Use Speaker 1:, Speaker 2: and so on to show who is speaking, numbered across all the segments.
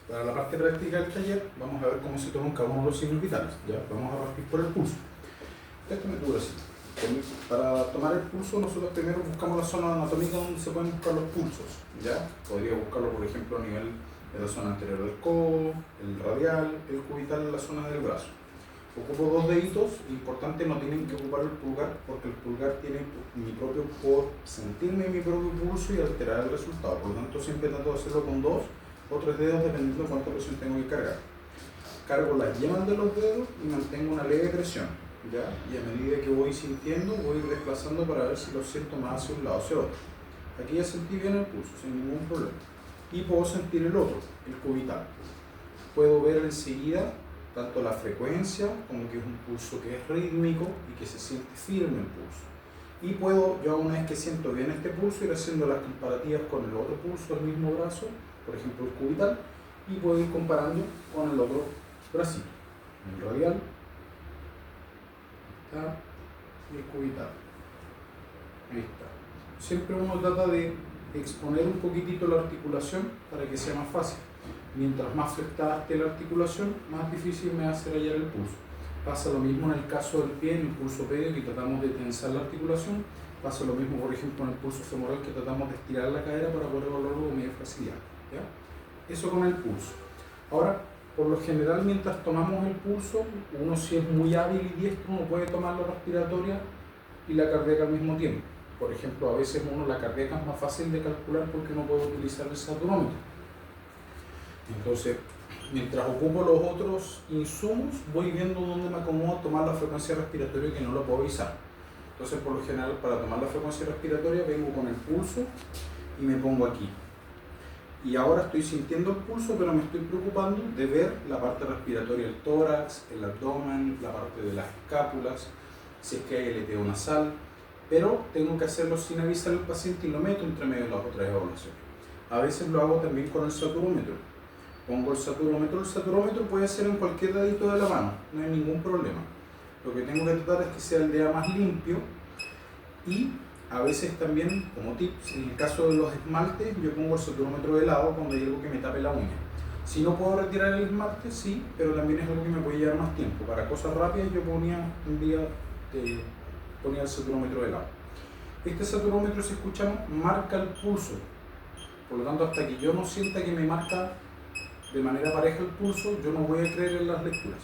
Speaker 1: Para la parte práctica del taller vamos a ver cómo se toman cada uno de los signos vitales. ¿Ya? Vamos a partir por el pulso. Esto me dura así. Para tomar el pulso nosotros primero buscamos la zona anatómica donde se pueden buscar los pulsos. ¿Ya? Podría buscarlo por ejemplo a nivel de la zona anterior del codo, el radial, el cubital en la zona del brazo. Ocupo dos deditos, importante, no tienen que ocupar el pulgar porque el pulgar tiene mi propio, puedo sentirme mi propio pulso y alterar el resultado. Por lo tanto siempre trato de hacerlo con 2 o 3 dedos dependiendo de cuánta presión tengo que cargar. Cargo las yemas de los dedos y mantengo una leve presión, ¿ya? Y a medida que voy sintiendo voy desplazando para ver si lo siento más hacia un lado o hacia otro. Aquí ya sentí bien el pulso sin ningún problema. Y puedo sentir el otro, el cubital. Puedo ver enseguida tanto la frecuencia como que es un pulso que es rítmico y que se siente firme el pulso. Y puedo, yo una vez que siento bien este pulso, ir haciendo las comparativas con el otro pulso del mismo brazo, por ejemplo el cubital, y puedo ir comparando con el otro bracito, el radial y el cubital. Ahí está. Siempre uno trata de exponer un poquitito la articulación para que sea más fácil. Mientras más flectada esté la articulación, más difícil me va a hacer hallar el pulso. Pasa lo mismo en el caso del pie, en el pulso pedio, que tratamos de tensar la articulación. Pasa lo mismo, por ejemplo, en el pulso femoral, que tratamos de estirar la cadera para poder evaluarlo con mayor facilidad. ¿Ya? Eso con el pulso. Ahora, por lo general, mientras tomamos el pulso, uno si es muy hábil y diestro, uno puede tomar la respiratoria y la cardíaca al mismo tiempo. Por ejemplo, a veces la cardíaca es más fácil de calcular porque uno puede utilizar el saturómetro. Entonces, mientras ocupo los otros insumos, voy viendo dónde me acomodo a tomar la frecuencia respiratoria que no lo puedo avisar. Entonces, por lo general, para tomar la frecuencia respiratoria, vengo con el pulso y me pongo aquí. Y ahora estoy sintiendo el pulso, pero me estoy preocupando de ver la parte respiratoria del tórax, el abdomen, la parte de las escápulas, si es que hay aleteo nasal, pero tengo que hacerlo sin avisar al paciente y lo meto entre medio de las otras evaluaciones. A veces lo hago también con el saturómetro. Pongo el saturómetro puede ser en cualquier dedito de la mano, no hay ningún problema. Lo que tengo que tratar es que sea el dedo más limpio y a veces también, como tips, en el caso de los esmaltes, yo pongo el saturómetro de lado cuando hay algo que me tape la uña. Si no puedo retirar el esmalte, sí, pero también es algo que me puede llevar más tiempo. Para cosas rápidas yo ponía el saturómetro de lado. Este saturómetro, si escuchamos, marca el pulso. Por lo tanto, hasta que yo no sienta que me marca de manera pareja el pulso, yo no voy a creer en las lecturas.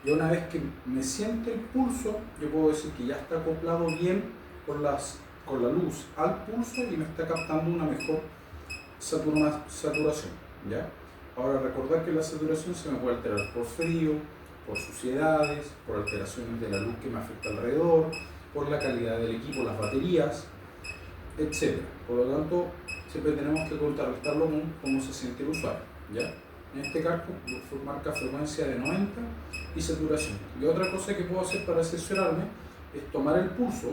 Speaker 1: Y una vez que me siente el pulso, yo puedo decir que ya está acoplado bien con la luz al pulso y me está captando una mejor saturación. ¿Ya? Ahora, recordar que la saturación se me puede alterar por frío, por suciedades, por alteraciones de la luz que me afecta alrededor, por la calidad del equipo, las baterías, etc. Por lo tanto, siempre tenemos que contrarrestarlo con cómo se siente el usuario. ¿Ya? En este caso, marca frecuencia de 90 y saturación. Y otra cosa que puedo hacer para asesorarme es tomar el pulso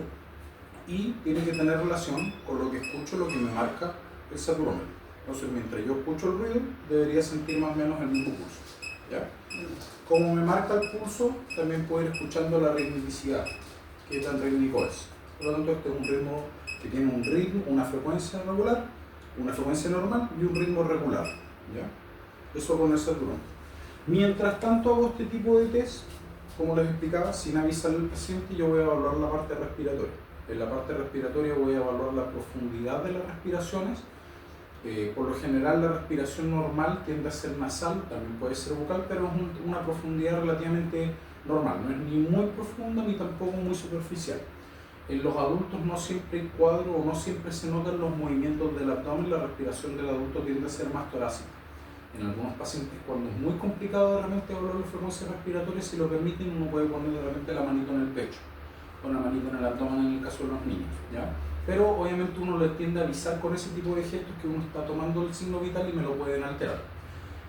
Speaker 1: y tiene que tener relación con lo que escucho, lo que me marca el saturómetro. Entonces, mientras yo escucho el ruido, debería sentir más o menos el mismo pulso. ¿Ya? Como me marca el pulso, también puedo ir escuchando la ritmicidad, qué tan rítmico es. Por lo tanto, este es un ritmo que tiene un ritmo, una frecuencia regular, una frecuencia normal y un ritmo regular. ¿Ya? Eso con el saturómetro. Mientras tanto hago este tipo de test, como les explicaba, sin avisarle al paciente, yo voy a evaluar la parte respiratoria. En la parte respiratoria voy a evaluar la profundidad de las respiraciones. Por lo general la respiración normal tiende a ser nasal, también puede ser vocal, pero es una profundidad relativamente normal. No es ni muy profunda ni tampoco muy superficial. En los adultos no siempre hay cuadro o no siempre se notan los movimientos del abdomen, la respiración del adulto tiende a ser más torácica. En algunos pacientes, cuando es muy complicado de repente evaluar la frecuencia respiratoria, si lo permiten, uno puede poner de repente la manito en el pecho o la manito en el abdomen en el caso de los niños, ¿ya? Pero obviamente uno le tiende a avisar con ese tipo de gestos que uno está tomando el signo vital y me lo pueden alterar.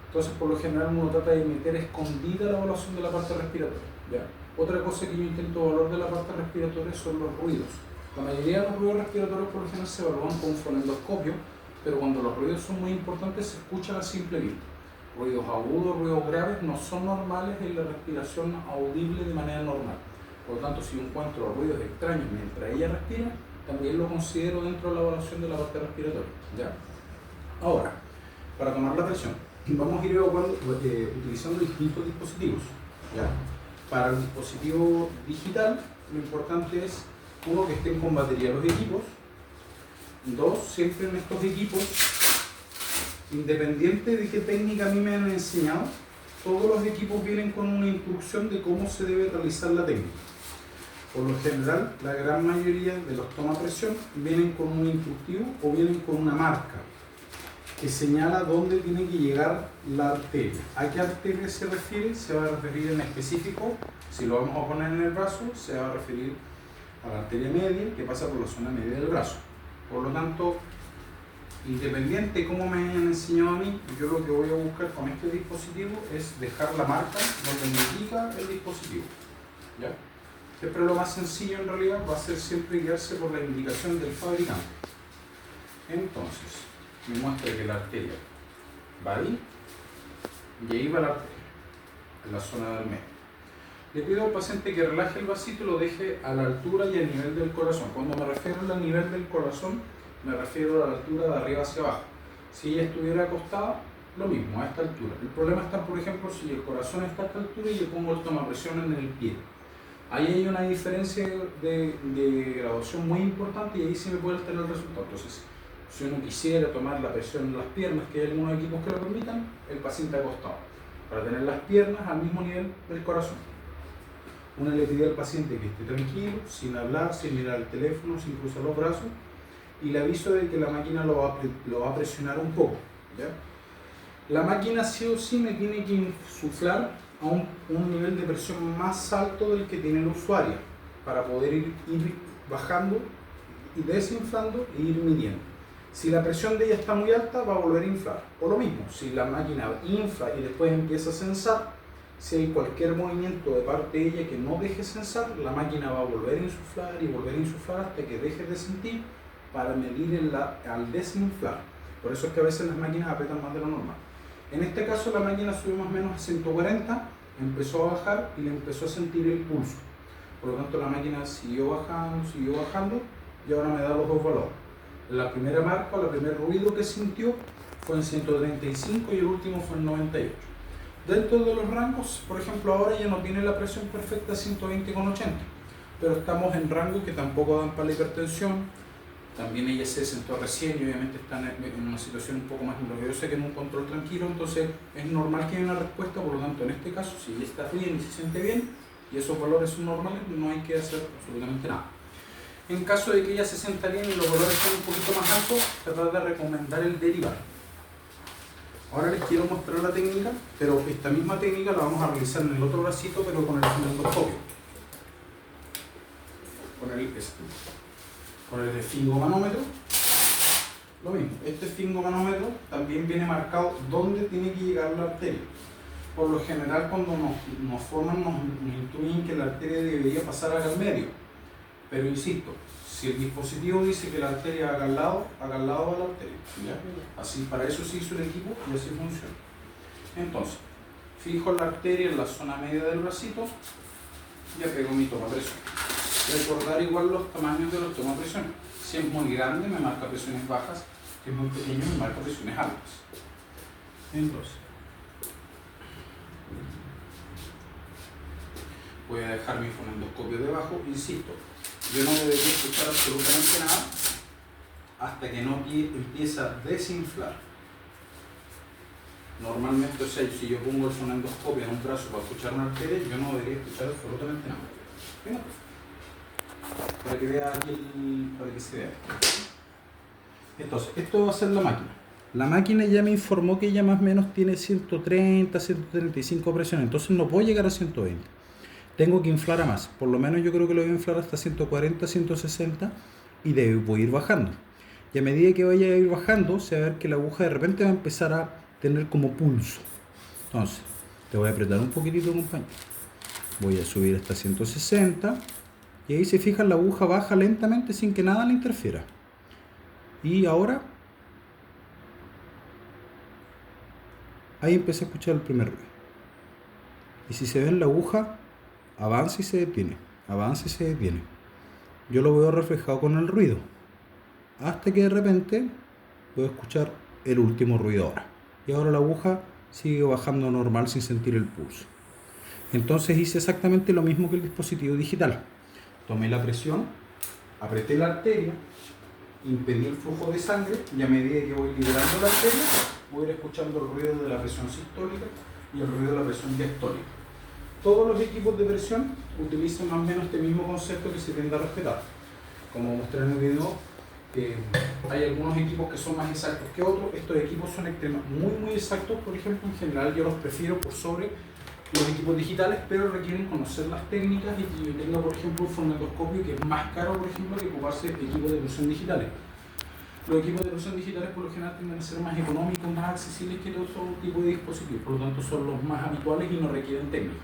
Speaker 1: Entonces, por lo general, uno trata de meter escondida la evaluación de la parte respiratoria, ¿ya? Otra cosa que yo intento evaluar de la parte respiratoria son los ruidos. La mayoría de los ruidos respiratorios por lo general se evalúan con fonendoscopio, pero cuando los ruidos son muy importantes se escuchan a simple vista. Ruidos agudos, ruidos graves no son normales en la respiración audible de manera normal. Por lo tanto, si yo encuentro ruidos extraños mientras ella respira, también lo considero dentro de la evaluación de la parte respiratoria. ¿Ya? Ahora, para tomar la presión, vamos a ir evaluando, utilizando distintos dispositivos. ¿Ya? Para el dispositivo digital, lo importante es, uno, que estén con batería los equipos. Dos, siempre en estos equipos, independiente de qué técnica a mí me han enseñado, todos los equipos vienen con una instrucción de cómo se debe realizar la técnica. Por lo general, la gran mayoría de los tomapresión vienen con un instructivo o vienen con una marca que señala dónde tiene que llegar la arteria. ¿A qué arteria se refiere? Se va a referir en específico, si lo vamos a poner en el brazo, se va a referir a la arteria media que pasa por la zona media del brazo. Por lo tanto, independiente de cómo me hayan enseñado a mí, yo lo que voy a buscar con este dispositivo es dejar la marca donde me indica el dispositivo. ¿Ya? Siempre lo más sencillo en realidad va a ser siempre guiarse por la indicación del fabricante. Entonces, me muestra que la arteria va ahí y ahí va la arteria, en la zona del medio. Le pido al paciente que relaje el vasito y lo deje a la altura y al nivel del corazón. Cuando me refiero al nivel del corazón, me refiero a la altura de arriba hacia abajo. Si ella estuviera acostada, lo mismo, a esta altura. El problema está, por ejemplo, si el corazón está a esta altura y yo pongo el tomapresión en el pie. Ahí hay una diferencia de graduación muy importante y ahí sí me puede alterar el resultado. Entonces, si uno quisiera tomar la presión en las piernas, que hay algunos equipos que lo permitan, el paciente acostado, para tener las piernas al mismo nivel del corazón. Uno le pide al paciente que esté tranquilo, sin hablar, sin mirar el teléfono, sin cruzar los brazos, y le aviso de que la máquina lo va a presionar un poco. ¿Ya? La máquina sí o sí me tiene que insuflar a un nivel de presión más alto del que tiene el usuario, para poder ir bajando y desinflando e ir midiendo. Si la presión de ella está muy alta, va a volver a inflar. O lo mismo, si la máquina infla y después empieza a censar, si hay cualquier movimiento de parte de ella que no deje censar, la máquina va a volver a insuflar y volver a insuflar hasta que deje de sentir, para medir al desinflar. Por eso es que a veces las máquinas apretan más de lo normal. En este caso la máquina subió más o menos a 140, empezó a bajar y le empezó a sentir el pulso. Por lo tanto la máquina siguió bajando y ahora me da los dos valores. La primera marca, el primer ruido que sintió fue en 135 y el último fue en 98. Dentro de los rangos, por ejemplo, ahora ya no tiene la presión perfecta 120/80, pero estamos en rangos que tampoco dan para la hipertensión. También ella se sentó recién y obviamente está en una situación un poco más nerviosa que en un control tranquilo, entonces es normal que haya una respuesta. Por lo tanto, en este caso, si ella está bien y se siente bien y esos valores son normales, no hay que hacer absolutamente nada. En caso de que ella se sienta bien y los valores estén un poquito más altos, tratar de recomendar el derivar. Ahora les quiero mostrar la técnica, pero esta misma técnica la vamos a realizar en el otro bracito, pero con el fonendoscopio. Con el esfingomanómetro, lo mismo. Este esfingomanómetro también viene marcado dónde tiene que llegar la arteria. Por lo general, cuando nos forman, nos instruyen que la arteria debería pasar acá al medio. Pero insisto, si el dispositivo dice que la arteria haga al lado a la arteria. ¿Ya? Así, para eso se hizo el equipo y así funciona. Entonces, fijo la arteria en la zona media del bracito y apego mi tomapresión. Recordar igual los tamaños de los tomapresiones. Si es muy grande me marca presiones bajas, si es muy pequeño me marca presiones altas. Entonces, voy a dejar mi fonendoscopio debajo. Insisto, yo no debería escuchar absolutamente nada hasta que no empiece a desinflar. Normalmente, o sea, si yo pongo el fonendoscopio en un brazo para escuchar una arteria, yo no debería escuchar absolutamente nada. Venga, para que vea aquí, para que se vea. Entonces, esto va a ser la máquina. La máquina ya me informó que ella más o menos tiene 130, 135 presiones, entonces no puedo llegar a 120. Tengo que inflar a más, por lo menos yo creo que lo voy a inflar hasta 140, 160 y debo ir bajando. Y a medida que vaya a ir bajando, se va a ver que la aguja de repente va a empezar a tener como pulso. Entonces, te voy a apretar un poquitito, compañero. Voy a subir hasta 160 y ahí se fijan, la aguja baja lentamente sin que nada le interfiera. Y ahora, ahí empecé a escuchar el primer ruido. Y si se ve en la aguja, avanza y se detiene, avanza y se detiene. Yo lo veo reflejado con el ruido, hasta que de repente puedo escuchar el último ruido ahora. y ahora la aguja sigue bajando normal sin sentir el pulso. Entonces hice exactamente lo mismo que el dispositivo digital. Tomé la presión, apreté la arteria, impedí el flujo de sangre y a medida que voy liberando la arteria voy a ir escuchando el ruido de la presión sistólica y el ruido de la presión diastólica. Todos los equipos de presión utilizan más o menos este mismo concepto que se tiende a respetar. Como mostré en el video, hay algunos equipos que son más exactos que otros. Estos equipos son muy exactos, por ejemplo, en general yo los prefiero por sobre los equipos digitales, pero requieren conocer las técnicas y que yo tenga, por ejemplo, un fonendoscopio que es más caro, por ejemplo, que ocuparse equipos de presión digitales. Los equipos de presión digitales por lo general tienden a ser más económicos, más accesibles que otro tipo de dispositivos, por lo tanto son los más habituales y no requieren técnica.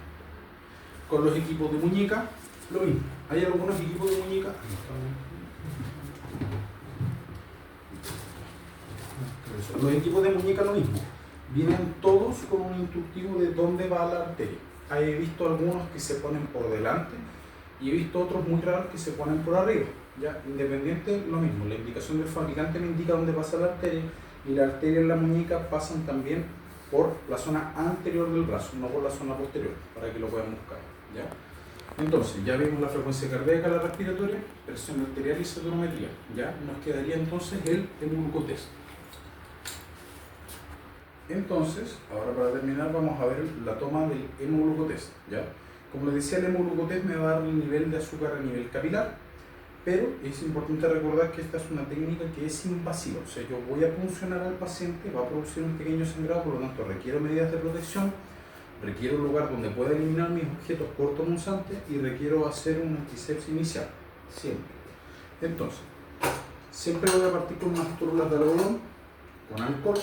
Speaker 1: Con los equipos de muñeca, lo mismo. Hay algunos equipos de muñeca. Los equipos de muñeca lo mismo. Vienen todos con un instructivo de dónde va la arteria. He visto algunos que se ponen por delante y he visto otros muy raros que se ponen por arriba. ¿Ya? Independiente, lo mismo. La indicación del fabricante me indica dónde pasa la arteria y la arteria y la muñeca pasan también por la zona anterior del brazo, no por la zona posterior, para que lo puedan buscar. ¿Ya? Entonces, ya vimos la frecuencia cardíaca, la respiratoria, presión arterial y saturometría. ¿Ya? Nos quedaría entonces el hemoglucotest. Entonces, ahora para terminar vamos a ver la toma del hemoglucotest, ¿ya? Como les decía, el hemoglucotest me va a dar el nivel de azúcar a nivel capilar, pero es importante recordar que esta es una técnica que es invasiva, o sea, yo voy a puncionar al paciente, va a producir un pequeño sangrado, por lo tanto requiero medidas de protección, requiero un lugar donde pueda eliminar mis objetos cortopunzantes y requiero hacer un antisepsia inicial, siempre. Entonces, siempre voy a partir con unas túrulas de algodón, con alcohol.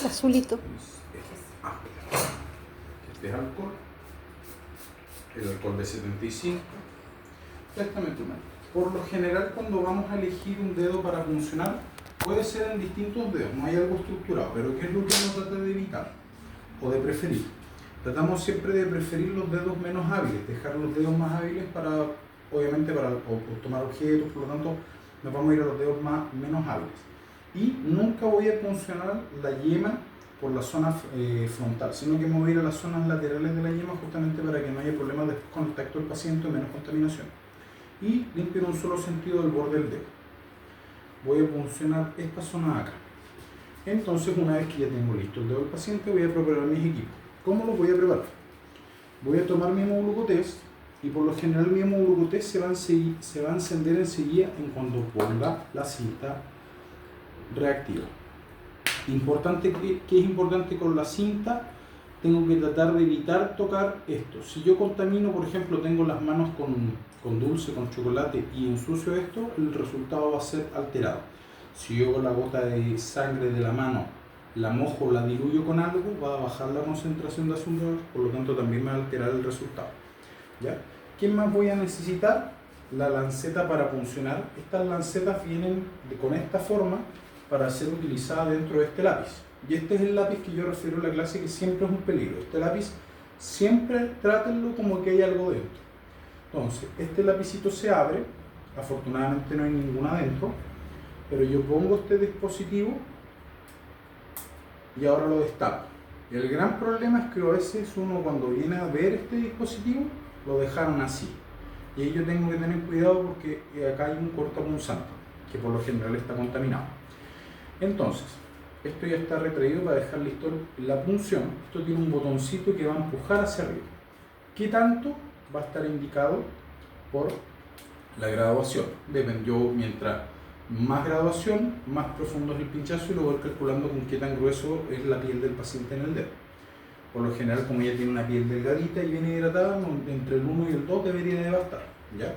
Speaker 2: Azulito.
Speaker 1: Este es alcohol, el alcohol de 75, exactamente un alcohol. Por lo general, cuando vamos a elegir un dedo para puncionar, puede ser en distintos dedos, no hay algo estructurado, pero ¿qué es lo que uno trata de evitar o de preferir? Tratamos siempre de preferir los dedos menos hábiles, dejar los dedos más hábiles para, obviamente, para tomar objetos, por lo tanto, nos vamos a ir a los dedos menos hábiles. Y nunca voy a puncionar la yema por la zona frontal, sino que me voy a ir a las zonas laterales de la yema justamente para que no haya problemas después con el tacto del paciente o menos contaminación. Y limpio en un solo sentido el borde del dedo. Voy a puncionar esta zona de acá. Entonces, una vez que ya tengo listo el dedo del paciente, voy a preparar mis equipos. ¿Cómo los voy a preparar? Voy a tomar mi hemoglucotest y por lo general mi hemoglucotest se va a encender enseguida en cuando ponga la cinta reactiva. Importante ¿qué es importante con la cinta? Tengo que tratar de evitar tocar esto. Si yo contamino, por ejemplo, tengo las manos con dulce, con chocolate y ensucio esto, el resultado va a ser alterado. Si yo con la gota de sangre de la mano la mojo, la diluyo con algo, va a bajar la concentración de azúcar, por lo tanto también me va a alterar el resultado. ¿Ya? ¿Qué más voy a necesitar? La lanceta para puncionar. Estas lancetas vienen con esta forma para ser utilizada dentro de este lápiz. Y este es el lápiz que yo refiero en la clase que siempre es un peligro. Este lápiz siempre trátenlo como que hay algo dentro. Entonces, este lapicito se abre, afortunadamente no hay ninguna adentro, pero yo pongo este dispositivo y ahora lo destapo. Y el gran problema es que a veces uno cuando viene a ver este dispositivo lo dejaron así. Y ahí yo tengo que tener cuidado porque acá hay un cortopunzante que por lo general está contaminado. Entonces, esto ya está retraído para dejar listo la punción. Esto tiene un botoncito que va a empujar hacia arriba. ¿Qué tanto? Va a estar indicado por la graduación. Yo, mientras más graduación, más profundo es el pinchazo y lo voy calculando con qué tan grueso es la piel del paciente en el dedo. Por lo general, como ella tiene una piel delgadita y bien hidratada, entre el 1 y el 2 debería de bastar. ¿Ya?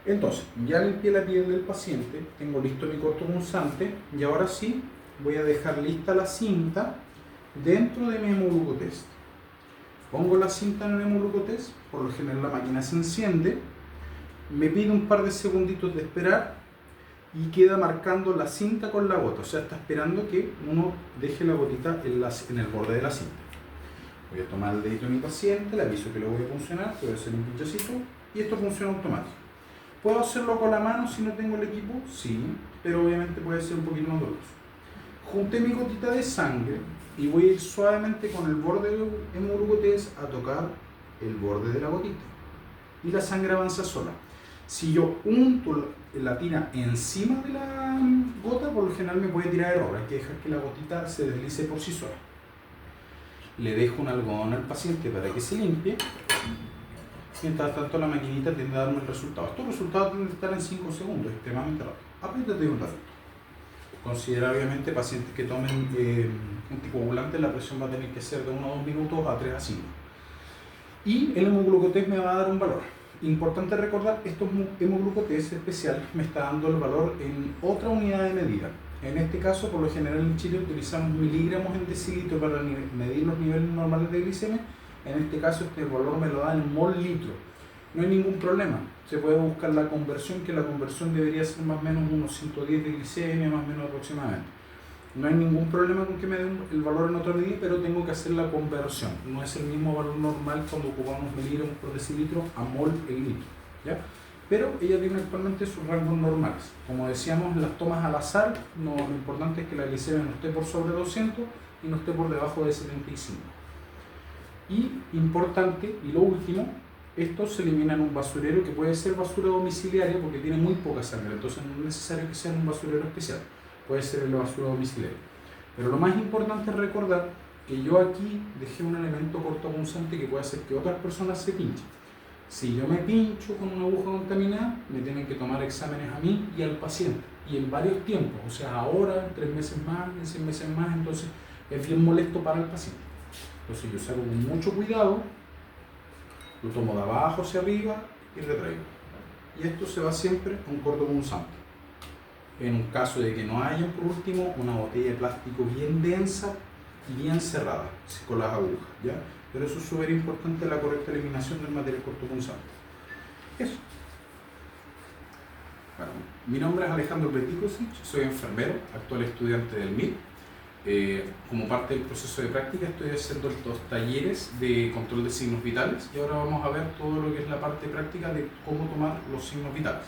Speaker 1: Entonces, ya limpié la piel del paciente, tengo listo mi cortopunzante y ahora sí voy a dejar lista la cinta dentro de mi hemoglucotest. Pongo la cinta en el hemoglucotest, por lo general la máquina se enciende, me pide un par de segunditos de esperar y queda marcando la cinta con la gota, o sea, está esperando que uno deje la gotita en el borde de la cinta. Voy a tomar el dedito de mi paciente, le aviso que lo voy a funcionar, voy a hacer un pinchacito y esto funciona automático. ¿Puedo hacerlo con la mano si no tengo el equipo? Sí, pero obviamente puede ser un poquito más doloroso. Junté mi gotita de sangre y voy a ir suavemente con el borde del hemoglucotés a tocar el borde de la gotita. Y la sangre avanza sola. Si yo unto la tina encima de la gota, por lo general me puede tirar error. Hay que dejar que la gotita se deslice por sí sola. Le dejo un algodón al paciente para que se limpie. Mientras tanto la maquinita tiende a darme el resultado. Estos resultados tienden a estar en 5 segundos, extremadamente rápido. Apriétate un ratito. Considera obviamente pacientes que tomen anticoagulantes, la presión va a tener que ser de 1 a 2 minutos a 3 a 5. Y el hemoglucotés me va a dar un valor. Importante recordar, estos hemoglucotés especiales me está dando el valor en otra unidad de medida. En este caso, por lo general en Chile utilizamos miligramos en decilitro para medir los niveles normales de glicemia. En este caso este valor me lo da en mol litro. No hay ningún problema. Se puede buscar la conversión, que la conversión debería ser más o menos unos 110 de glicemia, más o menos aproximadamente. No hay ningún problema con que me den el valor en otra medida, pero tengo que hacer la conversión. No es el mismo valor normal cuando ocupamos miligramos por decilitro a mol en litro, ¿ya? Pero ella tiene actualmente sus rangos normales. Como decíamos, las tomas al azar, lo importante es que la glicemia no esté por sobre 200 y no esté por debajo de 75. Y importante, y lo último, estos se eliminan en un basurero que puede ser basura domiciliaria porque tiene muy poca sangre, entonces no es necesario que sea un basurero especial, puede ser el basura domiciliaria. Pero lo más importante es recordar que yo aquí dejé un elemento cortopunzante que puede hacer que otras personas se pinchen. Si yo me pincho con una aguja contaminada, me tienen que tomar exámenes a mí y al paciente, y en varios tiempos, o sea, ahora, 3 meses más, en 6 meses más, entonces es bien molesto para el paciente. Entonces yo saco con mucho cuidado, lo tomo de abajo hacia arriba y retraigo. Y esto se va siempre a un cortopunzante. En un caso de que no haya, por último, una botella de plástico bien densa y bien cerrada, con las agujas, ¿ya? Pero eso es súper importante, la correcta eliminación del material cortopunzante. Eso. Bueno, mi nombre es Alejandro Peticosic, soy enfermero, actual estudiante del MIT. Como parte del proceso de práctica estoy haciendo estos talleres de control de signos vitales y ahora vamos a ver todo lo que es la parte práctica de cómo tomar los signos vitales.